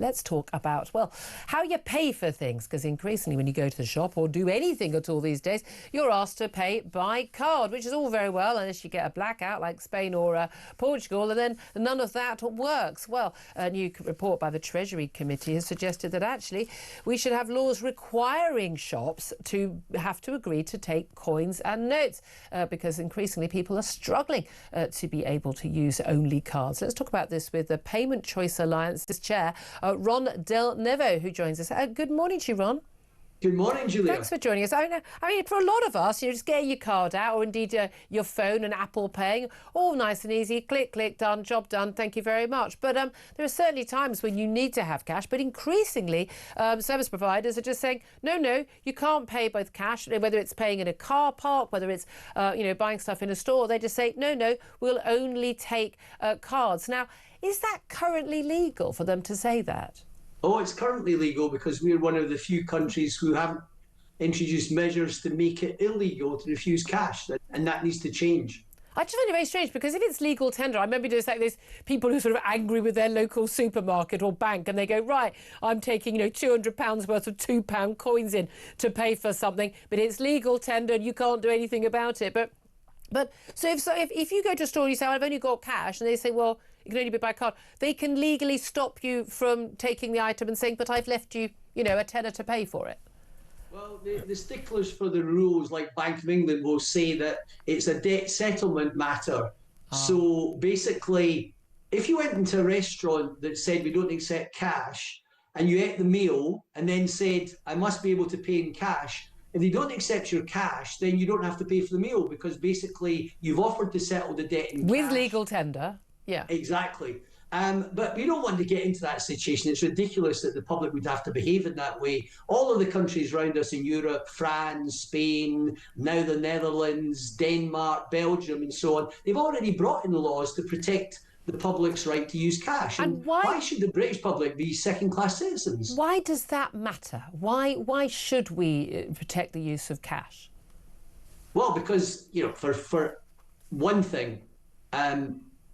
Let's talk about, well, how you pay for things, because increasingly when you go to the shop or do anything at all these days, you're asked to pay by card, which is all very well unless you get a blackout like Spain or Portugal, and then none of that works. Well, a new report by the Treasury Committee has suggested that actually we should have laws requiring shops to have to agree to take coins and notes because increasingly people are struggling to be able to use only cards. Let's talk about this with the Payment Choice Alliance's chair, Ron Delnevo, who joins us. Good morning to you, Ron. Good morning, Julia. Thanks for joining us. I mean, for a lot of us, just getting your card out, or indeed your phone and Apple Paying, all nice and easy. Click, click, done, job done. Thank you very much. But there are certainly times when you need to have cash. But increasingly, service providers are just saying, no, you can't pay with cash. Whether it's paying in a car park, whether it's buying stuff in a store, they just say, no, we'll only take cards. Now, is that currently legal for them to say that? Oh, it's currently legal because we're one of the few countries who haven't introduced measures to make it illegal to refuse cash, and that needs to change. I just find it very strange because if it's legal tender, I remember there's like this people who are sort of angry with their local supermarket or bank and they go, right, I'm taking, £200 worth of £2 coins in to pay for something, but it's legal tender and you can't do anything about it. But so if you go to a store and you say, I've only got cash, and they say, well, it can only be by card, they can legally stop you from taking the item and saying, but I've left you, a tenner to pay for it. Well, the sticklers for the rules, like Bank of England, will say that it's a debt settlement matter. So basically, if you went into a restaurant that said we don't accept cash, and you ate the meal and then said, I must be able to pay in cash, if they don't accept your cash, then you don't have to pay for the meal because basically you've offered to settle the debt in cash. With legal tender, yeah. Exactly. But we don't want to get into that situation. It's ridiculous that the public would have to behave in that way. All of the countries around us in Europe, France, Spain, now the Netherlands, Denmark, Belgium, and so on, they've already brought in laws to protect the public's right to use cash. And why should the British public be second-class citizens? Why does that matter? Why should we protect the use of cash? Well, because, for one thing,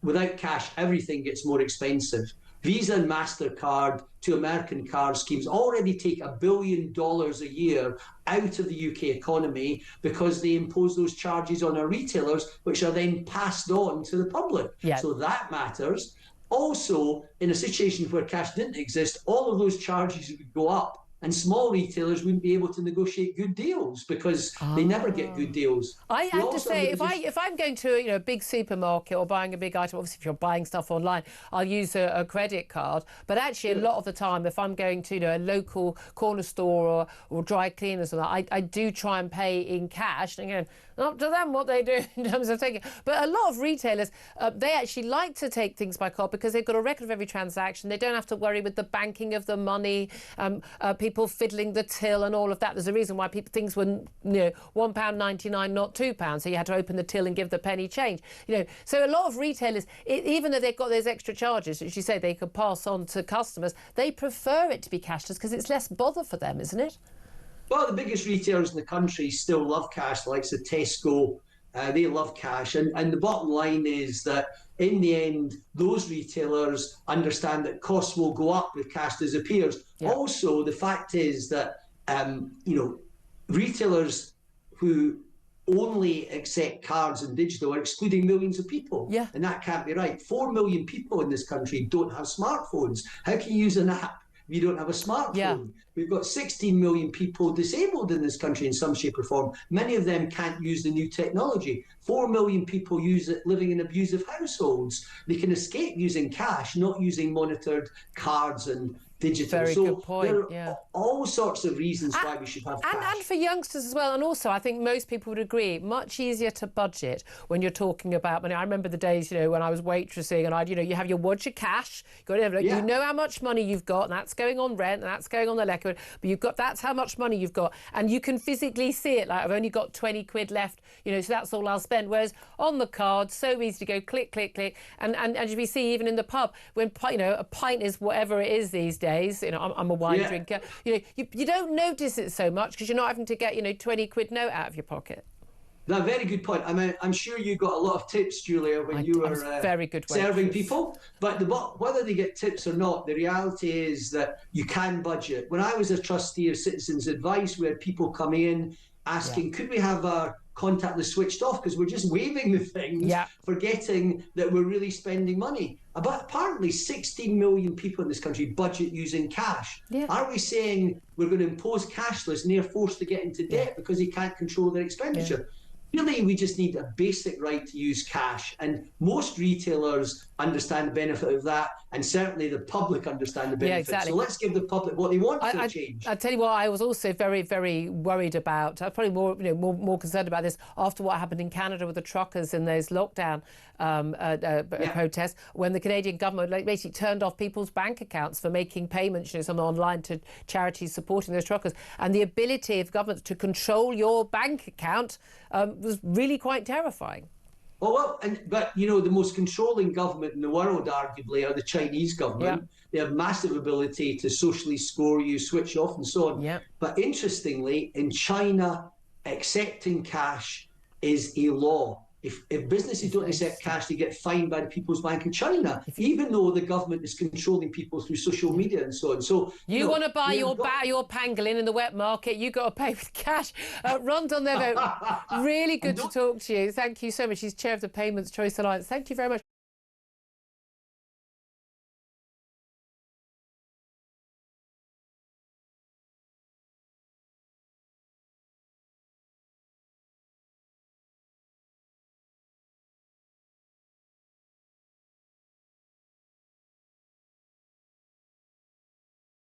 without cash, everything gets more expensive. Visa and MasterCard to American card schemes already take $1 billion a year out of the UK economy because they impose those charges on our retailers, which are then passed on to the public. Yeah. So that matters. Also, in a situation where cash didn't exist, all of those charges would go up. And small retailers wouldn't be able to negotiate good deals because they never get good deals. I have to say, if I'm going to a big supermarket or buying a big item, obviously if you're buying stuff online, I'll use a credit card. But actually, a lot of the time, if I'm going to a local corner store or dry cleaners or that, I do try and pay in cash. And again, up to them what they do in terms of taking. But a lot of retailers, they actually like to take things by card because they've got a record of every transaction. They don't have to worry with the banking of the money. People fiddling the till and all of that. There's a reason why things were, £1.99, not £2. So you had to open the till and give the penny change. So a lot of retailers, even though they've got those extra charges, which you say they could pass on to customers, they prefer it to be cashless because it's less bother for them, isn't it? Well, the biggest retailers in the country still love cash, the likes of Tesco. They love cash. And the bottom line is that in the end, those retailers understand that costs will go up if cash disappears. Yeah. Also, the fact is that, retailers who only accept cards and digital are excluding millions of people. Yeah. And that can't be right. 4 million people in this country don't have smartphones. How can you use an app if you don't have a smartphone? Yeah. We've got 16 million people disabled in this country in some shape or form. Many of them can't use the new technology. 4 million people use it living in abusive households. They can escape using cash, not using monitored cards and digital. Very good point. There are all sorts of reasons why we should have cash. And for youngsters as well. And also, I think most people would agree, much easier to budget when you're talking about money. I remember the days, when I was waitressing and you have your watch your cash, you know how much money you've got, and that's going on rent, and that's going on the liquor, but that's how much money you've got. And you can physically see it, like I've only got 20 quid left, so that's all I'll spend. Whereas on the card, so easy to go click, click, click. And as we see, even in the pub, when, a pint is whatever it is these days, I'm a wine drinker, you don't notice it so much because you're not having to get, 20 quid note out of your pocket. A very good point. I mean, I'm sure you got a lot of tips, Julia, when you were very good serving waitress. people. But whether they get tips or not, the reality is that you can budget. When I was a trustee of Citizens Advice, we had people come in asking, could we have our contactless switched off because we're just waving the things, forgetting that we're really spending money. But apparently 16 million people in this country budget using cash. Are we saying we're going to impose cashless and they're forced to get into debt because they can't control their expenditure? Really, we just need a basic right to use cash, and most retailers understand the benefit of that, and certainly the public understand the benefit. So let's give the public what they want for a change. I tell you what, I was also very, very worried about. I was probably more concerned about this after what happened in Canada with the truckers in those lockdown protests, when the Canadian government basically turned off people's bank accounts for making payments, some online to charities supporting those truckers, and the ability of governments to control your bank account was really quite terrifying. But the most controlling government in the world, arguably, are the Chinese government. They have massive ability to socially score you, switch off, and so on. But interestingly, in China, accepting cash is a law. If businesses don't accept cash, they get fined by the People's Bank of China, even though the government is controlling people through social media and so on. So you want to buy your pangolin in the wet market, you got to pay with cash. Ron Delnevo, really good to talk to you. Thank you so much. He's chair of the Payments Choice Alliance. Thank you very much.